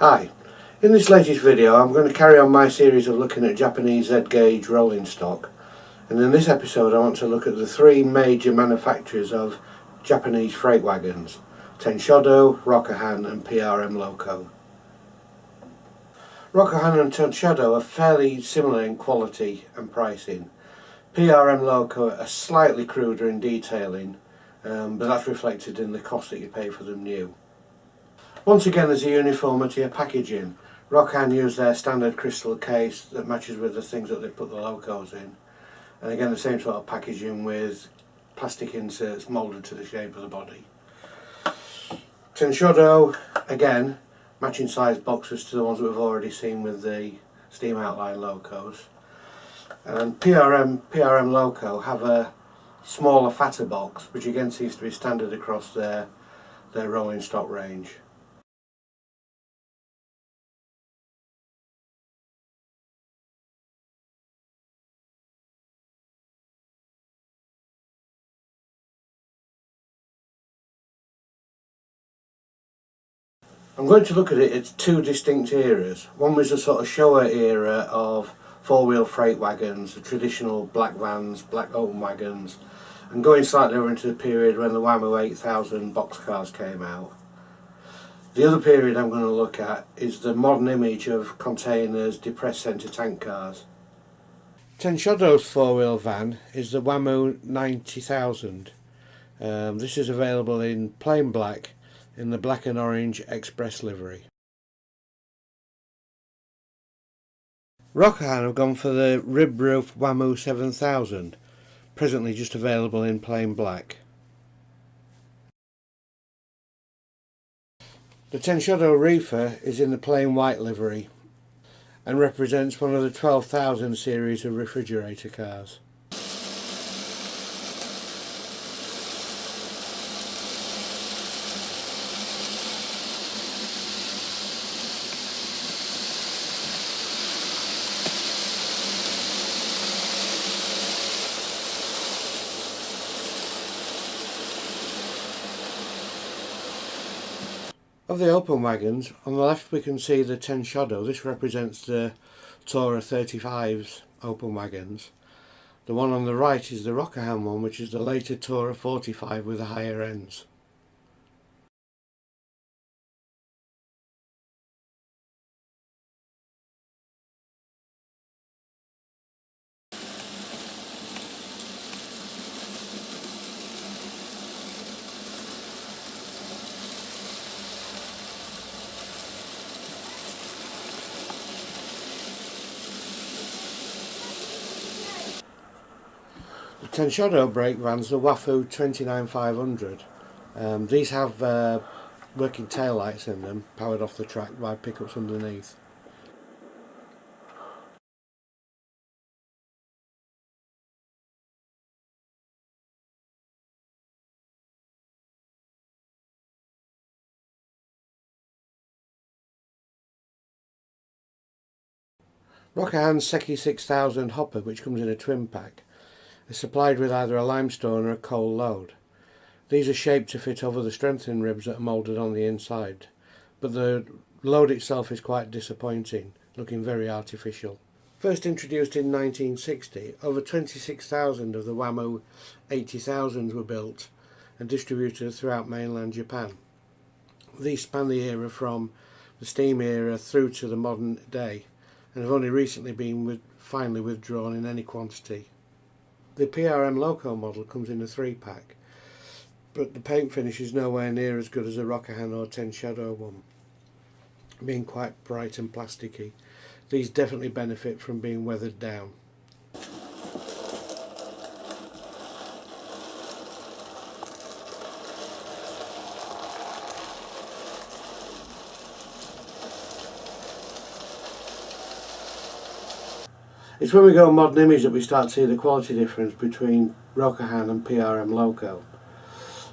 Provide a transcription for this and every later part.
Hi, in this latest video I'm going to carry on my series of looking at Japanese Z-gauge rolling stock, and in this episode I want to look at the three major manufacturers of Japanese freight wagons: Tenshodo, Rokuhan and PRMloco. Rokuhan and Tenshodo are fairly similar in quality and pricing. PRMloco are slightly cruder in detailing, but that's reflected in the cost that you pay for them new. Once again, there's a uniformity of packaging. Rokuhan use their standard crystal case that matches with the things that they put the locos in, and again the same sort of packaging with plastic inserts moulded to the shape of the body. Tenshodo, again, matching size boxes to the ones that we've already seen with the steam outline locos. And PRMloco have a smaller, fatter box, which again seems to be standard across their rolling stock range. I'm going to look at it as two distinct eras. One was the sort of Showa era of four-wheel freight wagons, the traditional black vans, black open wagons, and going slightly over into the period when the WAMU 8000 boxcars came out. The other period I'm going to look at is the modern image of containers, depressed centre tank cars. Tenshodo's four-wheel van is the WAMU 90000. This is available in plain black in the black and orange express livery. Rokuhan have gone for the rib roof WAMU 7000, presently just available in plain black. The Tenshodo reefer is in the plain white livery and represents one of the 12,000 series of refrigerator cars. Of the open wagons, on the left we can see the Tenshodo. This represents the Tora 35's open wagons. The one on the right is the Rokuhan one, which is the later Tora 45 with the higher ends. The Tenshodo brake vans are Wafu 29500. These have working taillights in them, powered off the track by pickups underneath. Rokuhan's Seki 6000 hopper, which comes in a twin pack, is supplied with either a limestone or a coal load. These are shaped to fit over the strengthening ribs that are moulded on the inside, but the load itself is quite disappointing, looking very artificial. First introduced in 1960, over 26,000 of the WAMU 80,000s were built and distributed throughout mainland Japan. These span the era from the steam era through to the modern day, and have only recently been finally withdrawn in any quantity. The PRMloco model comes in a 3-pack, but the paint finish is nowhere near as good as a Rokuhan or Tenshodo one, being quite bright and plasticky. These definitely benefit from being weathered down. It's when we go modern image that we start to see the quality difference between Rokuhan and PRMloco.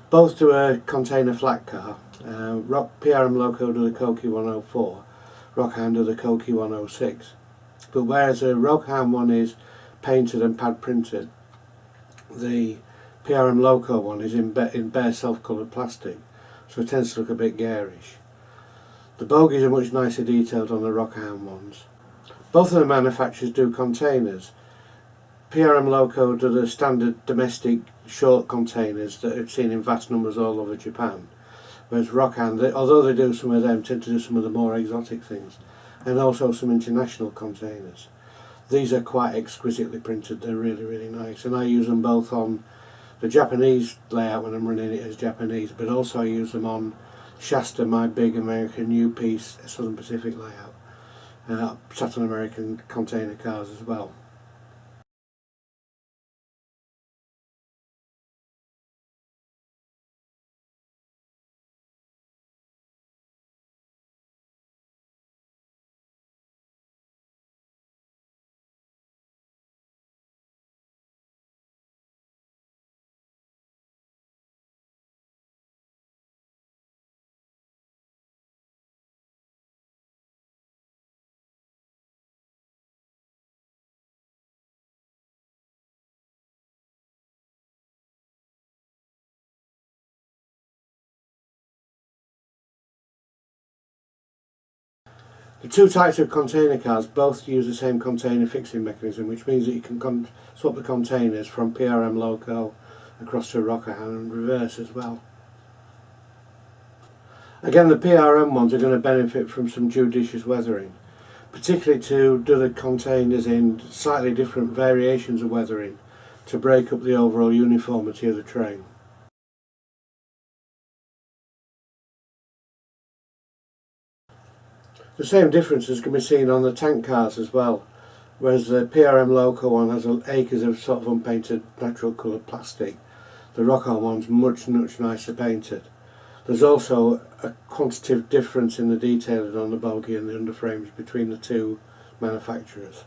Both do a container flat car. PRMloco do the Koki 104, Rokuhan do the Koki 106. But whereas the Rokuhan one is painted and pad printed, the PRMloco one is in bare self-coloured plastic, so it tends to look a bit garish. The bogies are much nicer detailed on the Rokuhan ones. Both of the manufacturers do containers. PRMloco do the standard domestic short containers that I've seen in vast numbers all over Japan. Whereas Rokuhan, although they do some of them, tend to do some of the more exotic things. And also some international containers. These are quite exquisitely printed, they're really, really nice. And I use them both on the Japanese layout when I'm running it as Japanese, but also I use them on Shasta, my big American new piece Southern Pacific layout. Sat on American container cars as well. The two types of container cars both use the same container fixing mechanism, which means that you can swap the containers from PRMloco across to Rokuhan and reverse as well. Again, the PRM ones are going to benefit from some judicious weathering, particularly to do the containers in slightly different variations of weathering to break up the overall uniformity of the train. The same differences can be seen on the tank cars as well, whereas the PRMloco one has acres of sort of unpainted natural coloured plastic. The Rokuhan one's much nicer painted. There's also a quantitative difference in the detailing on the bogie and the underframes between the two manufacturers.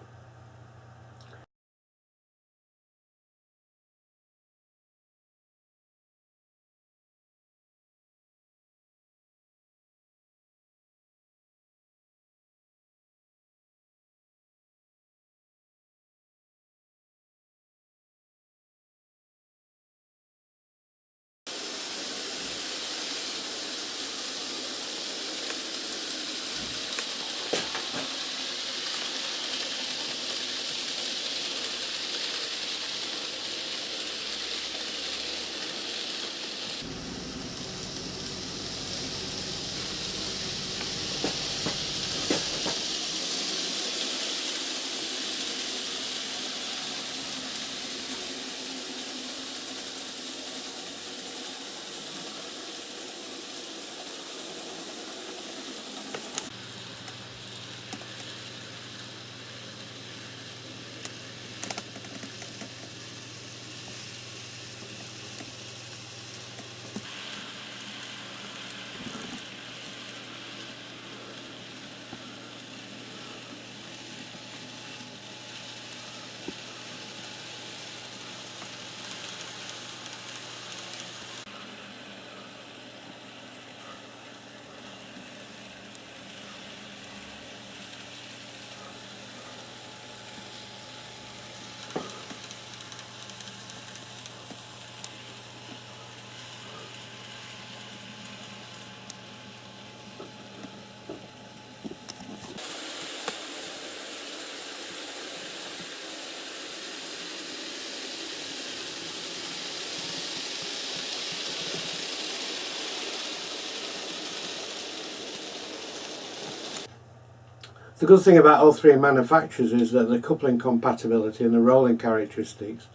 The good thing about all three manufacturers is that the coupling compatibility and the rolling characteristics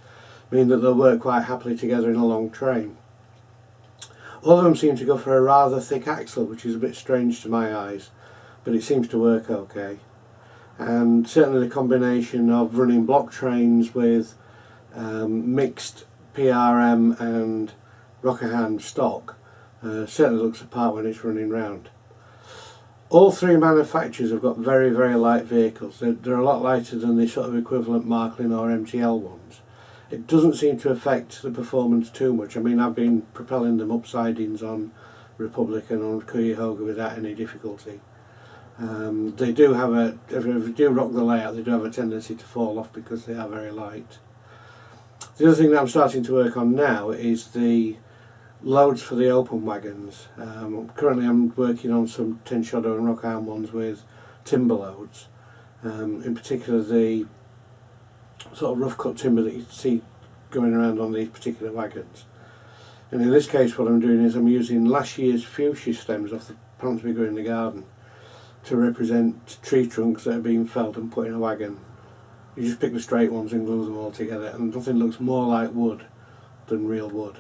mean that they'll work quite happily together in a long train. All of them seem to go for a rather thick axle, which is a bit strange to my eyes, but it seems to work okay. And certainly the combination of running block trains with mixed PRM and Rokuhan stock certainly looks the part when it's running round. All three manufacturers have got very light vehicles. They're a lot lighter than the sort of equivalent Marklin or MTL ones. It doesn't seem to affect the performance too much. I mean, I've been propelling them up sidings on Republic and on Cuyahoga without any difficulty. They do have if they do rock the layout, they do have a tendency to fall off because they are very light. The other thing that I'm starting to work on now is the loads for the open wagons. Currently I'm working on some Tenshodo and Rokuhan ones with timber loads, in particular the sort of rough cut timber that you see going around on these particular wagons. And in this case what I'm doing is I'm using last year's fuchsia stems off the plants we grew in the garden to represent tree trunks that are being felled and put in a wagon. You just pick the straight ones and glue them all together, and nothing looks more like wood than real wood.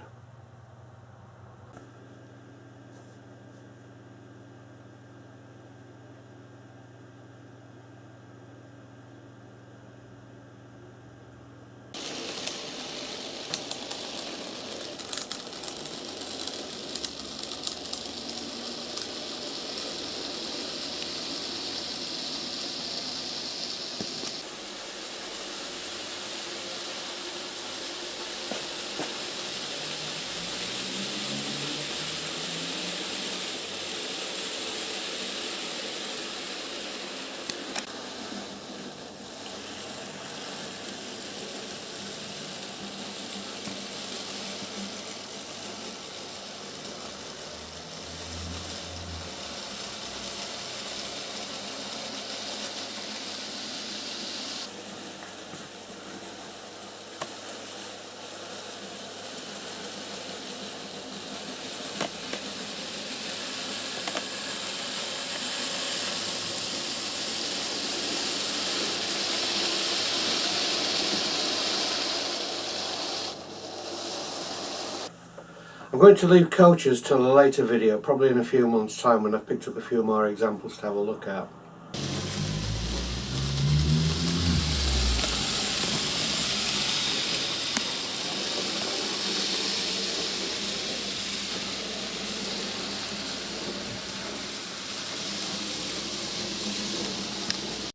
I'm going to leave coaches till a later video, probably in a few months' time when I've picked up a few more examples to have a look at.